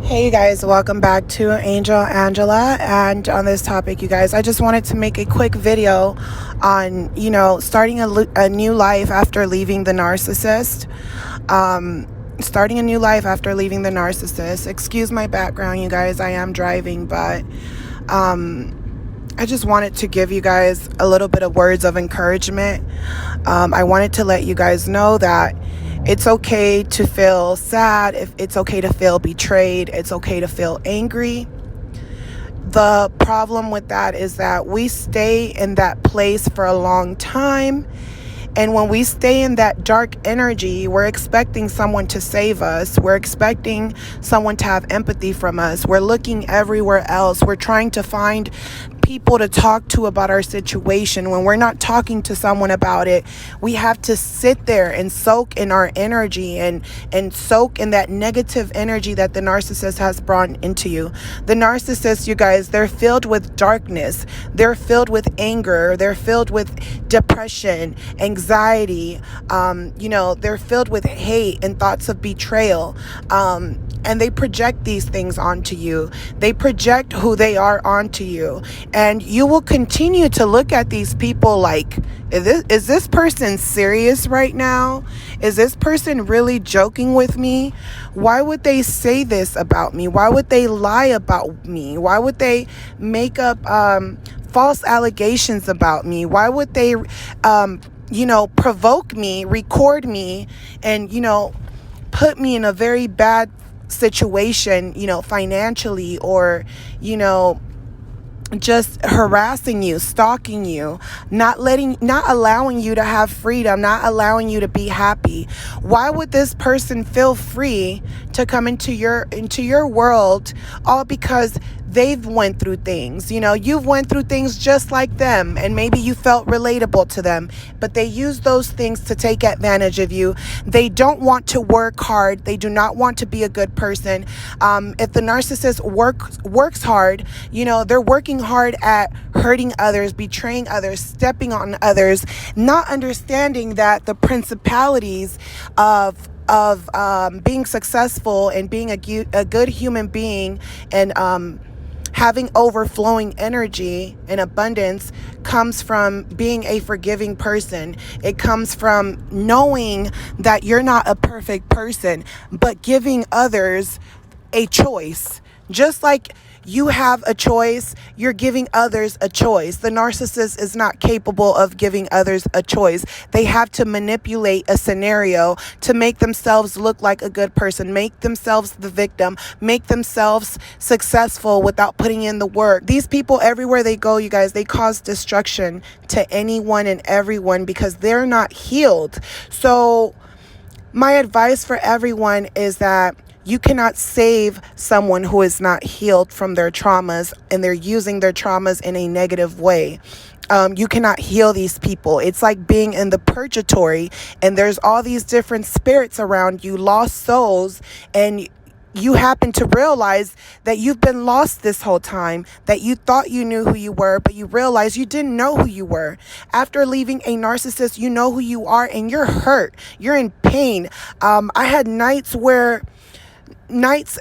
Hey you guys, welcome back to Angel Angela. And on this topic, you guys, I just wanted to make a quick video on, starting a new life after leaving the narcissist. Starting a new life after leaving the narcissist. Excuse my background, you guys, I am driving, but I just wanted to give you guys a little bit of words of encouragement. I wanted to let you guys know that it's okay to feel sad. If it's okay to feel betrayed, it's okay to feel angry. The problem with that is that we stay in that place for a long time. And when we stay in that dark energy, we're expecting someone to save us. We're expecting someone to have empathy from us. We're looking everywhere else. We're trying to find people to talk to about our situation. When we're not talking to someone about it, we have to sit there and soak in our energy and soak in that negative energy that the narcissist has brought into you. The narcissist, you guys, they're filled with darkness. They're filled with anger. They're filled with depression, anxiety. They're filled with hate and thoughts of betrayal. And they project these things onto you. They project who they are onto you. And you will continue to look at these people like, is this person serious right now? Is this person really joking with me? Why would they say this about me? Why would they lie about me? Why would they make up false allegations about me? Why would they, provoke me, record me, and, put me in a very bad situation, financially, or, just harassing you, stalking you, not allowing you to have freedom, not allowing you to be happy? Why would this person feel free to come into your world, all because they've went through things? You've went through things just like them, and maybe you felt relatable to them, but they use those things to take advantage of you. They don't want to work hard. They do not want to be a good person. If the narcissist works hard, they're working hard at hurting others, betraying others, stepping on others, not understanding that the principalities of being successful and being a good human being and having overflowing energy and abundance comes from being a forgiving person. It comes from knowing that you're not a perfect person, but giving others a choice. Just like you have a choice, you're giving others a choice. The narcissist is not capable of giving others a choice. They have to manipulate a scenario to make themselves look like a good person, make themselves the victim, make themselves successful without putting in the work. These people, everywhere they go, you guys, they cause destruction to anyone and everyone because they're not healed. So my advice for everyone is that you cannot save someone who is not healed from their traumas, and they're using their traumas in a negative way. You cannot heal these people. It's like being in the purgatory, and there's all these different spirits around you, lost souls, and you happen to realize that you've been lost this whole time, that you thought you knew who you were, but you realize you didn't know who you were. After leaving a narcissist, you know who you are, and you're hurt. You're in pain. I had nights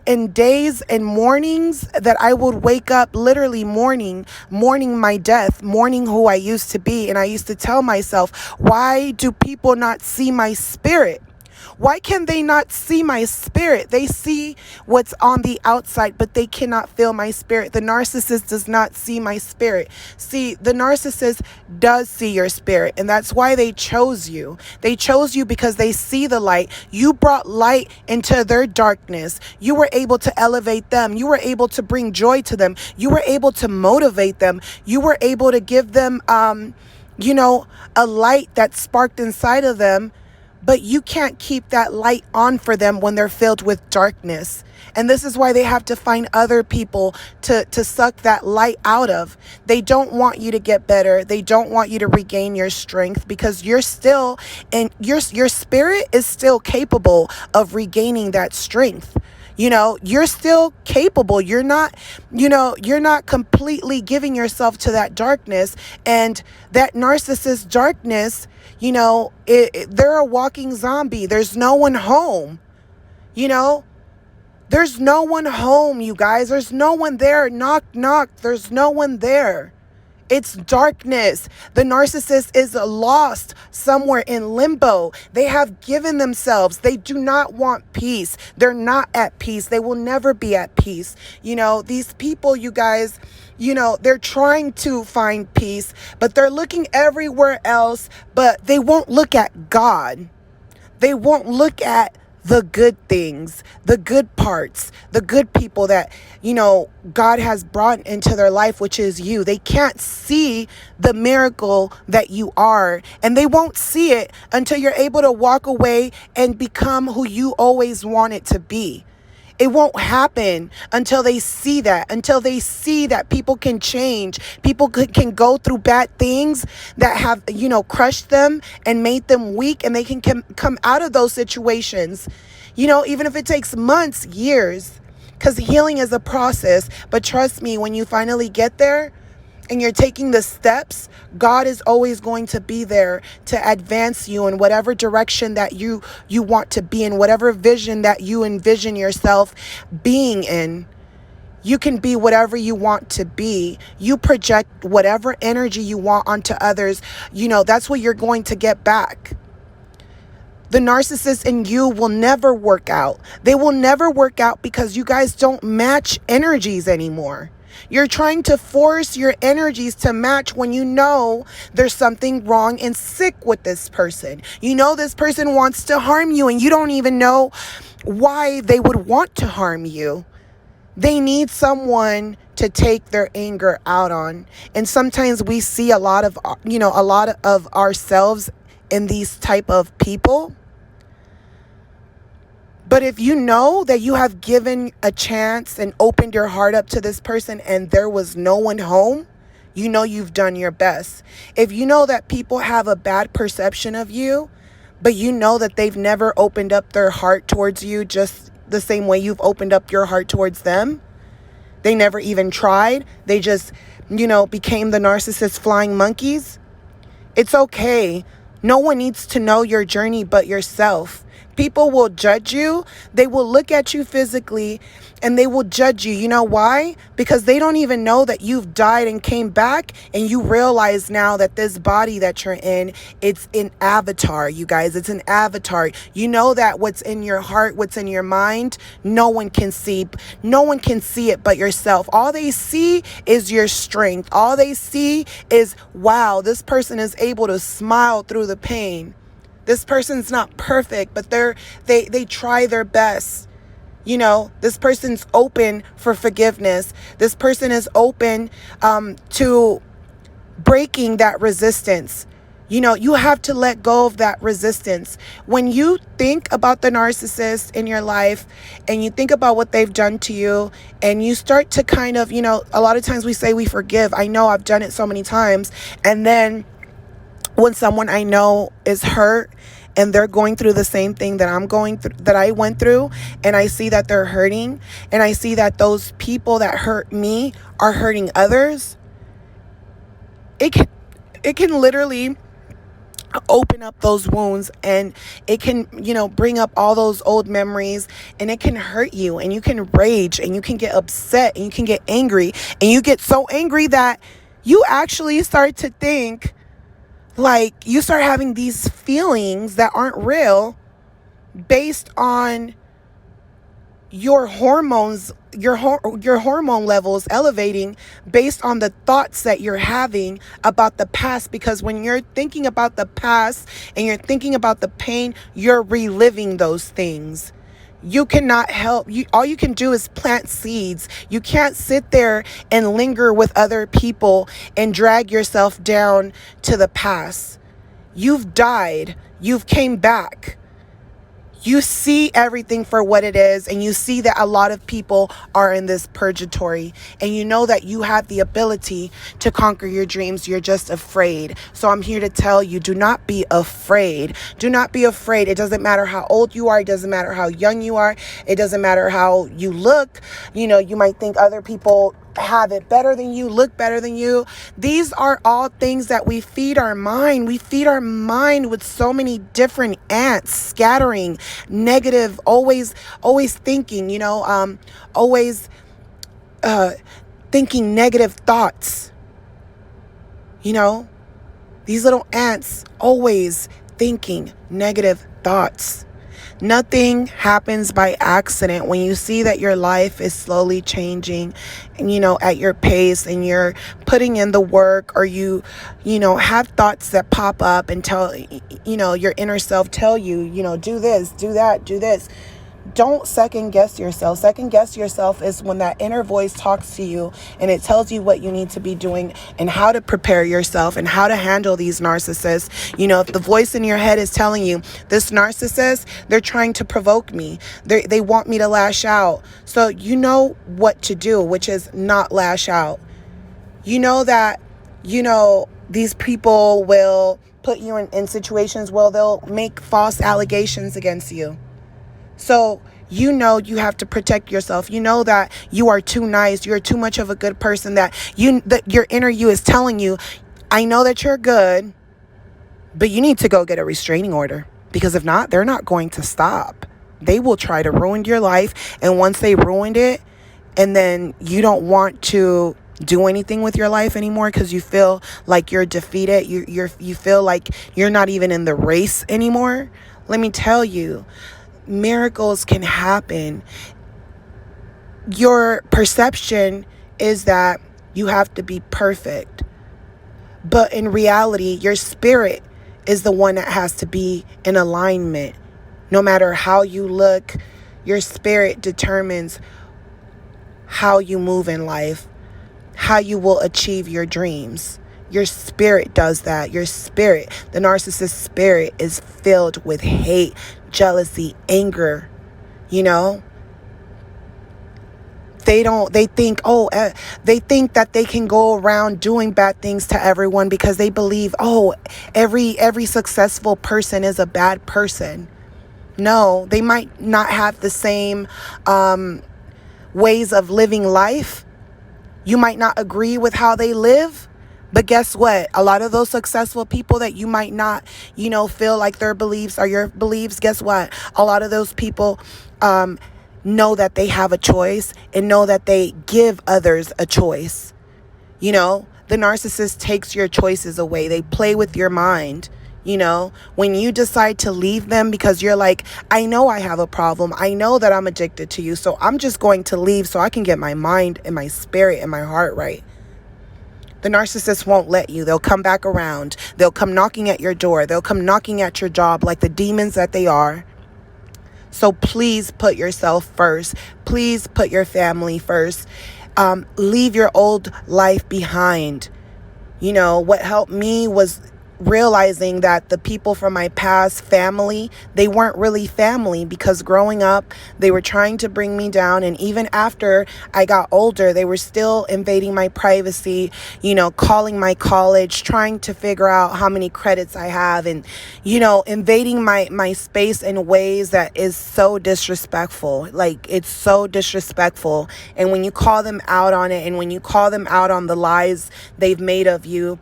and days and mornings that I would wake up literally mourning my death, mourning who I used to be. And I used to tell myself, why do people not see my spirit? Why can they not see my spirit? They see what's on the outside, but they cannot feel my spirit. The narcissist does not see my spirit. See, the narcissist does see your spirit, and that's why they chose you. They chose you because they see the light. You brought light into their darkness. You were able to elevate them. You were able to bring joy to them. You were able to motivate them. You were able to give them, a light that sparked inside of them. But you can't keep that light on for them when they're filled with darkness. And this is why they have to find other people to suck that light out of. They don't want you to get better. They don't want you to regain your strength, because you're still, and your spirit is still capable of regaining that strength. You're still capable. You're not completely giving yourself to that darkness, and that narcissist darkness, they're a walking zombie. There's no one home. There's no one home, you guys. There's no one there. Knock, knock. There's no one there. It's darkness. The narcissist is lost somewhere in limbo. They have given themselves. They do not want peace. They're not at peace. They will never be at peace. These people, you guys, they're trying to find peace, but they're looking everywhere else, but they won't look at God. They won't look at the good things, the good parts, the good people that, God has brought into their life, which is you. They can't see the miracle that you are, and they won't see it until you're able to walk away and become who you always wanted to be. It won't happen until they see that people can change. People can go through bad things that have, crushed them and made them weak, and they can come out of those situations, even if it takes months, years, because healing is a process. But trust me, when you finally get there, and you're taking the steps, God is always going to be there to advance you in whatever direction that you want to be in, whatever vision that you envision yourself being in. You can be whatever you want to be. You project whatever energy you want onto others. That's what you're going to get back. The narcissist in you will never work out. They will never work out because you guys don't match energies anymore. You're trying to force your energies to match when you know there's something wrong and sick with this person. This person wants to harm you, and you don't even know why they would want to harm you. They need someone to take their anger out on. And sometimes we see a lot of ourselves in these type of people. But if you know that you have given a chance and opened your heart up to this person and there was no one home, you've done your best. If you know that people have a bad perception of you, but that they've never opened up their heart towards you just the same way you've opened up your heart towards them, they never even tried, they just, became the narcissist flying monkeys, it's okay. No one needs to know your journey but yourself. People will judge you. They will look at you physically and they will judge you. You know why? Because they don't even know that you've died and came back, and you realize now that this body that you're in, it's an avatar, you guys. It's an avatar. You know that what's in your heart, what's in your mind, no one can see. No one can see it but yourself. All they see is your strength. All they see is, wow, this person is able to smile through the pain. This person's not perfect, but they try their best. This person's open for forgiveness. This person is open to breaking that resistance. You have to let go of that resistance. When you think about the narcissist in your life and you think about what they've done to you, and you start to kind of, a lot of times we say we forgive. I know I've done it so many times. And then when someone I know is hurt and they're going through the same thing that I'm going through, that I went through, and I see that they're hurting, and I see that those people that hurt me are hurting others, it can literally open up those wounds, and it can, bring up all those old memories, and it can hurt you, and you can rage, and you can get upset, and you can get angry, and you get so angry that you actually start to think, like, you start having these feelings that aren't real based on your hormones, your hormone levels elevating based on the thoughts that you're having about the past. Because when you're thinking about the past and you're thinking about the pain, you're reliving those things. You cannot help. All you can do is plant seeds. You can't sit there and linger with other people and drag yourself down to the past. You've died. You've came back. You see everything for what it is, and you see that a lot of people are in this purgatory, and you know that you have the ability to conquer your dreams. You're just afraid. So I'm here to tell you, do not be afraid. Do not be afraid. It doesn't matter how old you are. It doesn't matter how young you are. It doesn't matter how you look. You might think other people have it better than you, look better than you. These are all things that we feed our mind. We feed our mind with so many different ants scattering negative, always thinking, always thinking negative thoughts. These little ants always thinking negative thoughts. Nothing happens by accident. When you see that your life is slowly changing and, at your pace, and you're putting in the work, or you have thoughts that pop up and tell, your inner self tell you, do this, do that, do this. Don't second guess yourself. Second guess yourself is when that inner voice talks to you and it tells you what you need to be doing and how to prepare yourself and how to handle these narcissists. If the voice in your head is telling you, this narcissist, they're trying to provoke me. They want me to lash out. So you know what to do, which is not lash out. You know that, these people will put you in situations where they'll make false allegations against you. So you have to protect yourself. You know that you are too nice. You're too much of a good person, that your inner you is telling you, I know that you're good, but you need to go get a restraining order, because if not, they're not going to stop. They will try to ruin your life. And once they ruined it, and then you don't want to do anything with your life anymore because you feel like you're defeated, you feel like you're not even in the race anymore, let me tell you, miracles can happen. Your perception is that you have to be perfect. But in reality, your spirit is the one that has to be in alignment. No matter how you look, your spirit determines how you move in life, how you will achieve your dreams. Your spirit does that. Your spirit, the narcissist spirit, is filled with hate, jealousy, anger. They think that they can go around doing bad things to everyone because they believe, every successful person is a bad person. No, they might not have the same ways of living life. You might not agree with how they live. But guess what? A lot of those successful people that you might not, feel like their beliefs are your beliefs, guess what? A lot of those people know that they have a choice and know that they give others a choice. The narcissist takes your choices away. They play with your mind. When you decide to leave them because you're like, I know I have a problem. I know that I'm addicted to you. So I'm just going to leave so I can get my mind and my spirit and my heart right. The narcissist won't let you. They'll come back around. They'll come knocking at your door. They'll come knocking at your job like the demons that they are. So please put yourself first. Please put your family first. Leave your old life behind. What helped me was realizing that the people from my past family, they weren't really family, because growing up, they were trying to bring me down. And even after I got older, they were still invading my privacy, calling my college, trying to figure out how many credits I have, and, invading my space in ways that is so disrespectful. Like, it's so disrespectful. And when you call them out on it, and when you call them out on the lies they've made of you,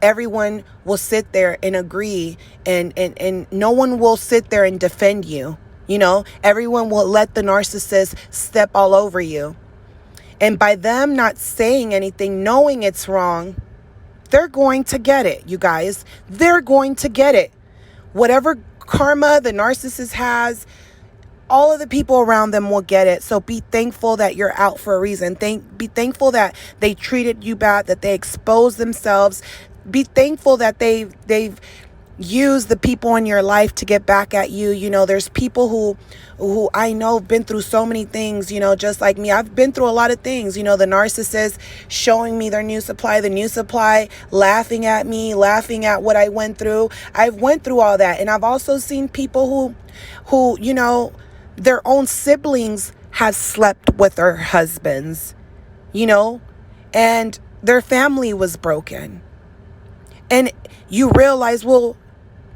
everyone will sit there and agree, and no one will sit there and defend you. Everyone will let the narcissist step all over you. And by them not saying anything, knowing it's wrong, they're going to get it, you guys. They're going to get it. Whatever karma the narcissist has, all of the people around them will get it. So be thankful that you're out for a reason. Be thankful that they treated you bad, that they exposed themselves. Be thankful that they've used the people in your life to get back at you. There's people who I know have been through so many things, just like me. I've been through a lot of things. The narcissist showing me their new supply, the new supply laughing at me, laughing at what I went through. I've went through all that. And I've also seen people who their own siblings have slept with their husbands, and their family was broken. And you realize, well,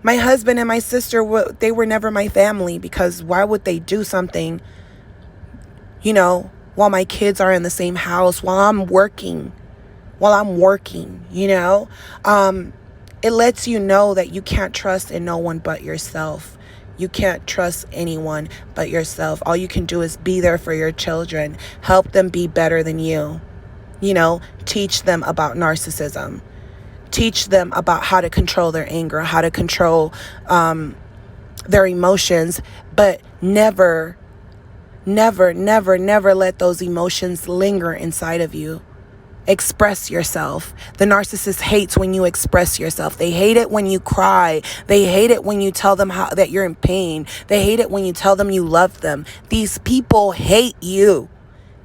my husband and my sister, they were never my family, because why would they do something, while my kids are in the same house, while I'm working, you know? It lets you know that you can't trust in no one but yourself. You can't trust anyone but yourself. All you can do is be there for your children. Help them be better than you. You know, teach them about narcissism. Teach them about how to control their anger, how to control their emotions, but never let those emotions linger inside of you. Express yourself. The narcissist hates when you express yourself. They hate it when you cry. They hate it when you tell them that you're in pain. They hate it when you tell them you love them. These people hate you.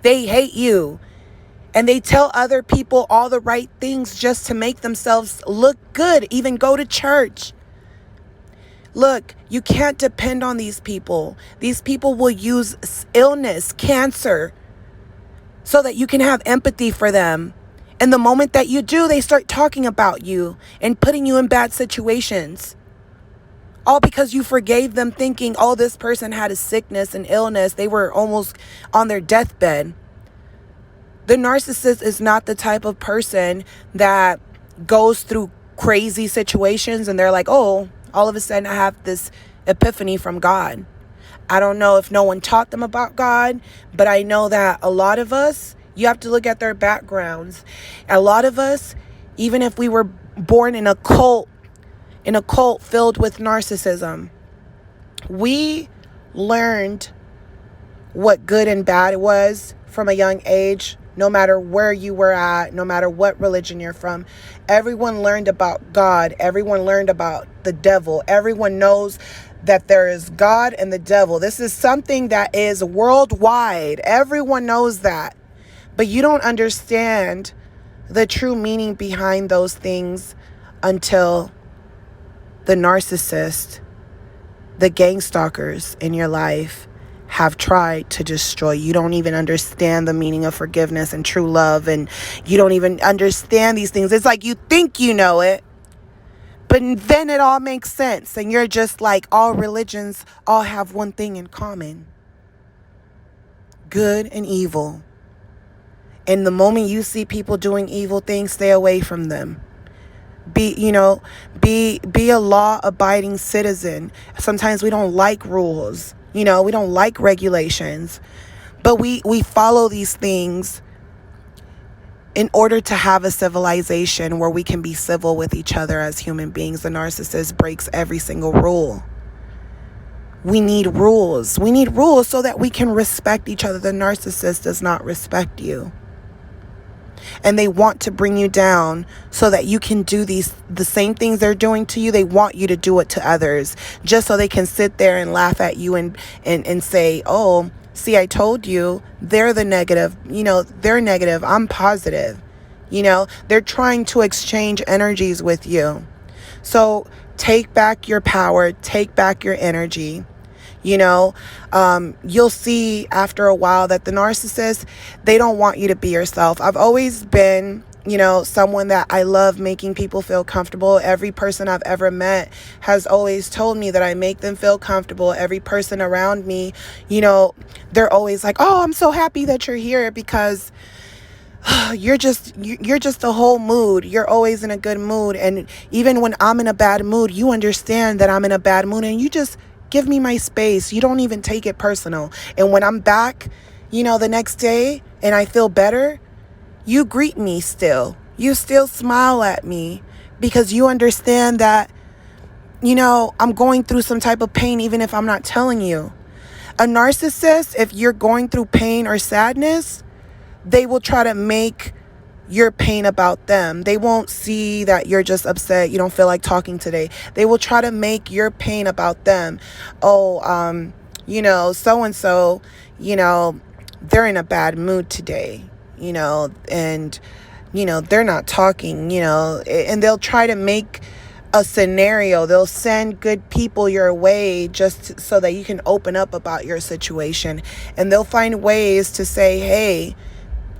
They hate you. And they tell other people all the right things just to make themselves look good, even go to church. Look, you can't depend on these people. These people will use illness, cancer, so that you can have empathy for them. And the moment that you do, they start talking about you and putting you in bad situations. All because you forgave them, thinking, oh, this person had a sickness and illness. They were almost on their deathbed. The narcissist is not the type of person that goes through crazy situations and they're like, oh, all of a sudden I have this epiphany from God. I don't know if no one taught them about God, but I know that a lot of us, you have to look at their backgrounds. A lot of us, even if we were born in a cult filled with narcissism, we learned what good and bad was from a young age. No matter where you were at, no matter what religion you're from, everyone learned about God. Everyone learned about the devil. Everyone knows that there is God and the devil. This is something that is worldwide. Everyone knows that. But you don't understand the true meaning behind those things until the narcissist, the gangstalkers in your life have tried to destroy. You don't even understand the meaning of forgiveness and true love, and you don't even understand these things. It's like you think you know it, but then it all makes sense, and you're just like, all religions all have one thing in common: good and evil. And the moment you see people doing evil things, stay away from them. Be a law-abiding citizen. Sometimes we don't like rules. We don't like regulations, but we follow these things in order to have a civilization where we can be civil with each other as human beings. The narcissist breaks every single rule. We need rules. We need rules so that we can respect each other. The narcissist does not respect you. And they want to bring you down so that you can do the same things they're doing to you. They want you to do it to others just so they can sit there and laugh at you and say, oh, see, I told you, they're the negative. They're negative. I'm positive. They're trying to exchange energies with you. So take back your power. Take back your energy. You'll see after a while that the narcissist, they don't want you to be yourself. I've always been, someone that I love making people feel comfortable. Every person I've ever met has always told me that I make them feel comfortable. Every person around me, they're always like, oh, I'm so happy that you're here because you're just a whole mood. You're always in a good mood. And even when I'm in a bad mood, you understand that I'm in a bad mood and you just give me my space. You don't even take it personal. And when I'm back, the next day and I feel better, you greet me still. You still smile at me because you understand that, I'm going through some type of pain even if I'm not telling you. A narcissist, if you're going through pain or sadness, they will try to make your pain about them. They won't see that you're just upset. You don't feel like talking today. They will try to make your pain about them. Oh, so-and-so, they're in a bad mood today, and, they're not talking, and they'll try to make a scenario. They'll send good people your way just so that you can open up about your situation. And they'll find ways to say, hey,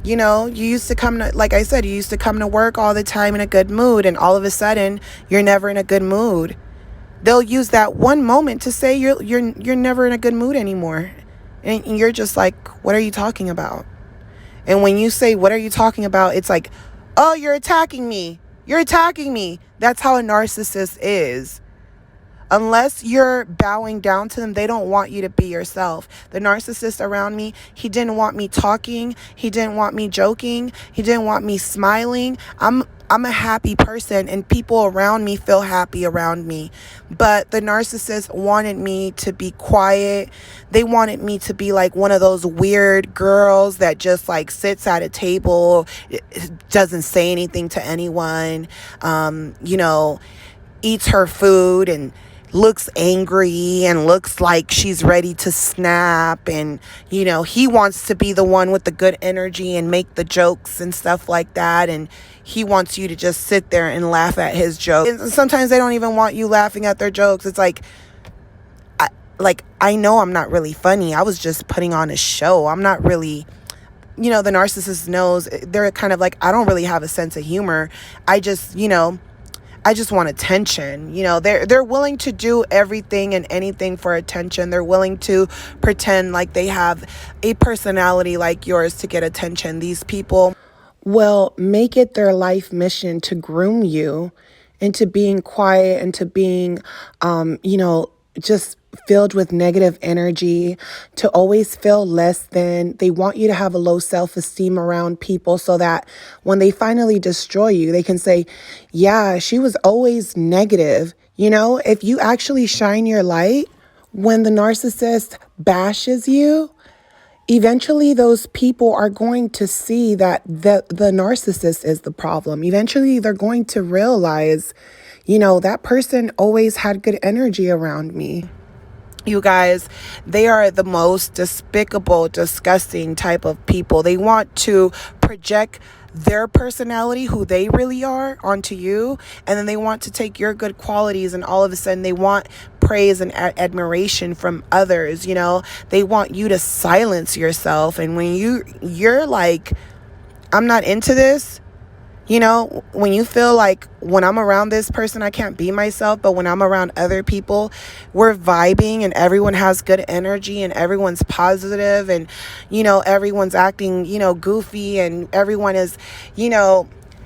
you used to come to, like I said, you used to come to work all the time in a good mood, and all of a sudden you're never in a good mood. They'll use that one moment to say you're never in a good mood anymore. And you're just like, what are you talking about? And when you say, what are you talking about? It's like, oh, you're attacking me. You're attacking me. That's how a narcissist is. Unless you're bowing down to them, they don't want you to be yourself. The narcissist around me, he didn't want me talking. He didn't want me joking. He didn't want me smiling. I'm a happy person, and people around me feel happy around me. But the narcissist wanted me to be quiet. They wanted me to be like one of those weird girls that just like sits at a table, doesn't say anything to anyone, eats her food and looks angry and looks like she's ready to snap. And, he wants to be the one with the good energy and make the jokes and stuff like that. And he wants you to just sit there and laugh at his jokes. And sometimes they don't even want you laughing at their jokes. It's like, I know I'm not really funny. I was just putting on a show. I'm not really, the narcissist knows. They're kind of like, I don't really have a sense of humor. I just want attention. They're willing to do everything and anything for attention. They're willing to pretend like they have a personality like yours to get attention. These people will make it their life mission to groom you into being quiet, into being, just filled with negative energy, to always feel less than. They want you to have a low self-esteem around people so that when they finally destroy you, they can say, yeah, she was always negative. If you actually shine your light, when the narcissist bashes you, eventually those people are going to see that the narcissist is the problem. Eventually they're going to realize, that person always had good energy around me. You guys, they are the most despicable, disgusting type of people. They want to project their personality, who they really are, onto you. And then they want to take your good qualities, and all of a sudden they want praise and admiration from others. They want you to silence yourself. And when you're like, I'm not into this, when you feel like, when I'm around this person, I can't be myself, but when I'm around other people, we're vibing and everyone has good energy and everyone's positive and, everyone's acting, goofy, and everyone is,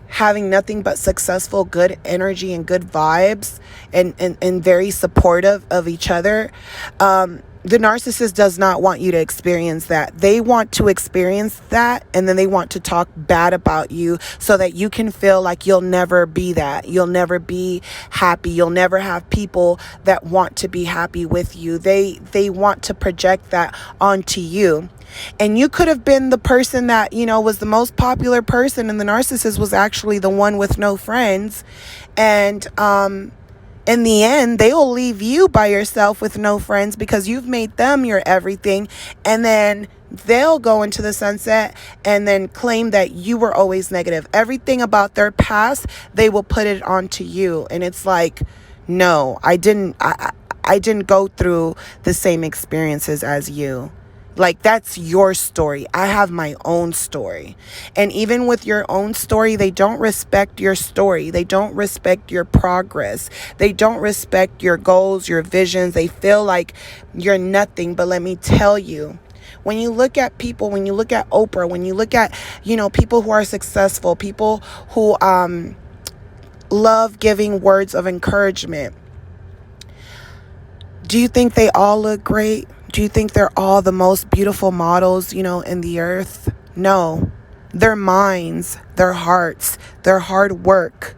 having nothing but successful, good energy and good vibes and very supportive of each other. The narcissist does not want you to experience that. They want to experience that, and then they want to talk bad about you so that you can feel like you'll never be that. You'll never be happy. You'll never have people that want to be happy with you. They want to project that onto you. And you could have been the person that, was the most popular person, and the narcissist was actually the one with no friends. And, in the end, they will leave you by yourself with no friends because you've made them your everything. And then they'll go into the sunset and then claim that you were always negative. Everything about their past, they will put it onto you. And it's like, no, I didn't go through the same experiences as you. Like, that's your story. I have my own story. And even with your own story, they don't respect your story. They don't respect your progress. They don't respect your goals, your visions. They feel like you're nothing. But let me tell you, when you look at people, when you look at Oprah, when you look at, people who are successful, people who love giving words of encouragement, do you think they all look great? Do you think they're all the most beautiful models, in the earth? No. Their minds, their hearts, their hard work,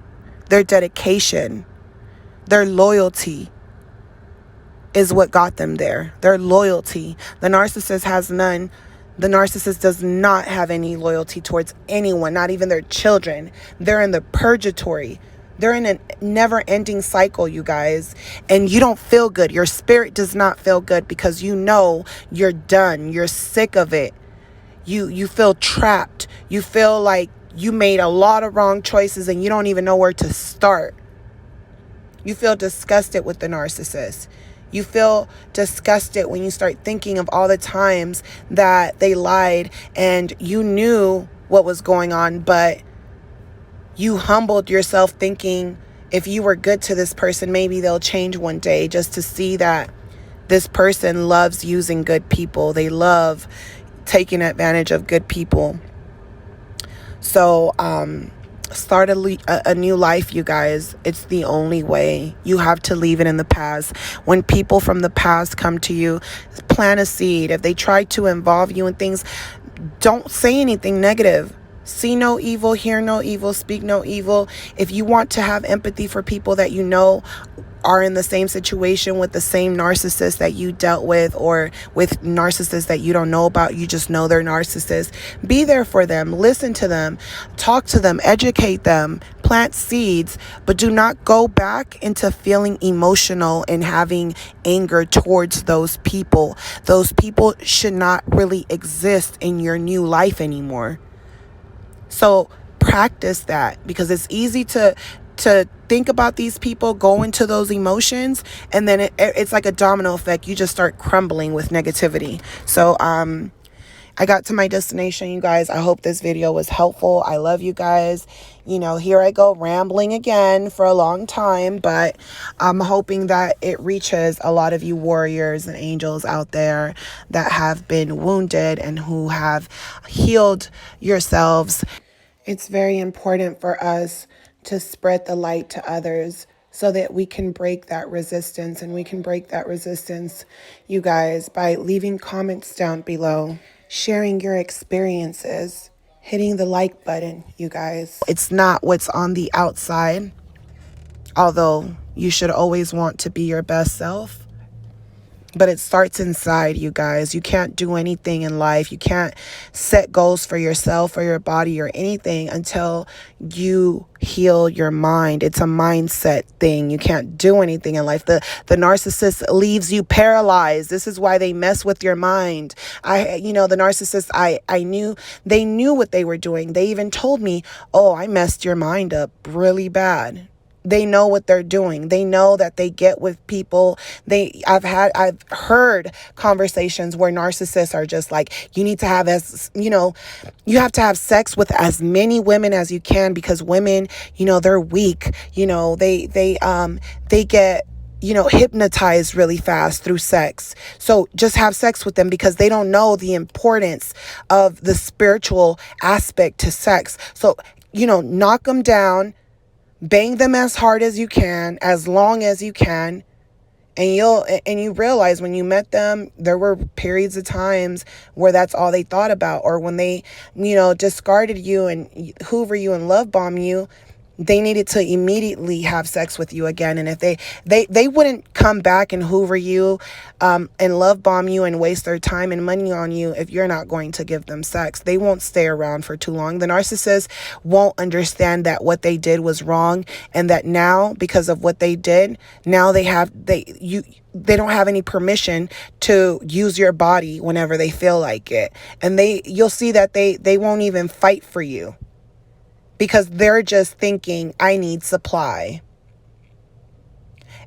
their dedication, their loyalty is what got them there. Their loyalty. The narcissist has none. The narcissist does not have any loyalty towards anyone, not even their children. They're in the purgatory. They're in a never-ending cycle, you guys. And you don't feel good. Your spirit does not feel good because you're done. You're sick of it. You feel trapped. You feel like you made a lot of wrong choices and you don't even know where to start. You feel disgusted with the narcissist. You feel disgusted when you start thinking of all the times that they lied and you knew what was going on, but you humbled yourself thinking if you were good to this person, maybe they'll change one day, just to see that this person loves using good people. They love taking advantage of good people. So, start a new life, you guys. It's the only way. You have to leave it in the past. When people from the past come to you, plant a seed. If they try to involve you in things, don't say anything negative. See no evil, hear no evil, speak no evil. If you want to have empathy for people that you know are in the same situation with the same narcissist that you dealt with, or with narcissists that you don't know about, you just know they're narcissists, be there for them, listen to them, talk to them, educate them, plant seeds, but do not go back into feeling emotional and having anger towards those people. Those people should not really exist in your new life anymore. So practice that, because it's easy to think about these people, go into those emotions, and then it's like a domino effect. You just start crumbling with negativity. So I got to my destination, you guys. I hope this video was helpful. I love you guys. You know, here I go rambling again for a long time, but I'm hoping that it reaches a lot of you warriors and angels out there that have been wounded and who have healed yourselves. It's very important for us to spread the light to others so that we can break that resistance. And we can break that resistance, you guys, by leaving comments down below, sharing your experiences, hitting the like button, you guys. It's not what's on the outside, although you should always want to be your best self. But it starts inside, you guys. You can't do anything in life. You can't set goals for yourself or your body or anything until you heal your mind. It's a mindset thing. You can't do anything in life. The narcissist leaves you paralyzed. This is why they mess with your mind. The narcissist, I knew they knew what they were doing. They even told me, "Oh, I messed your mind up really bad." They know what they're doing. They know that they get with people. I've heard conversations where narcissists are just like, you need to have you have to have sex with as many women as you can, because women, they're weak. They get hypnotized really fast through sex. So just have sex with them, because they don't know the importance of the spiritual aspect to sex. So, knock them down. Bang them as hard as you can, as long as you can, and you realize when you met them, there were periods of times where that's all they thought about, or when they, discarded you and hoover you and love bomb you, they needed to immediately have sex with you again. And if they wouldn't come back and hoover you and love bomb you and waste their time and money on you if you're not going to give them sex. They won't stay around for too long. The narcissist won't understand that what they did was wrong, and that now, because of what they did, now they don't have any permission to use your body whenever they feel like it. And you'll see that they won't even fight for you, because they're just thinking, I need supply.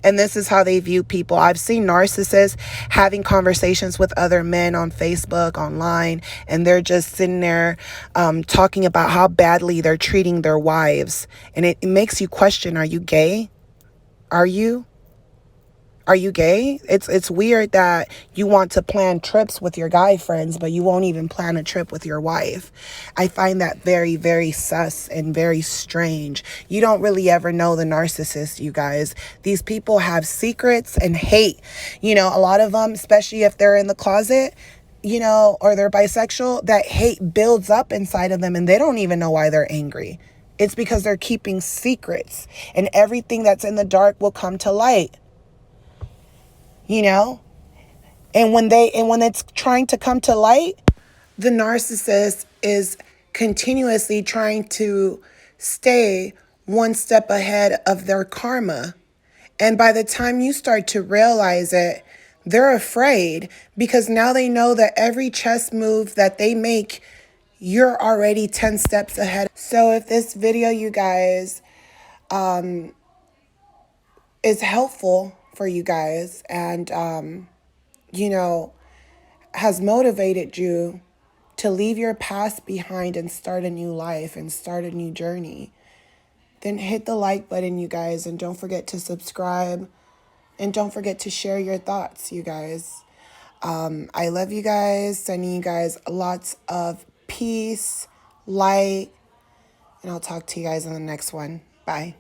And this is how they view people. I've seen narcissists having conversations with other men on Facebook, online, and they're just sitting there talking about how badly they're treating their wives. And it makes you question, are you gay? Are you? Are you gay? It's weird that you want to plan trips with your guy friends, but you won't even plan a trip with your wife. I find that very, very sus and very strange. You don't really ever know the narcissist, you guys. These people have secrets and hate. A lot of them, especially if they're in the closet, or they're bisexual, that hate builds up inside of them, and they don't even know why they're angry. It's because they're keeping secrets, and everything that's in the dark will come to light. And when it's trying to come to light, the narcissist is continuously trying to stay one step ahead of their karma. And by the time you start to realize it, they're afraid, because now they know that every chess move that they make, you're already 10 steps ahead. So if this video, you guys, is helpful for you guys, and has motivated you to leave your past behind and start a new life and start a new journey, then hit the like button, you guys, and don't forget to subscribe, and don't forget to share your thoughts, you guys. I love you guys, sending you guys lots of peace, light, And I'll talk to you guys in the next one. Bye.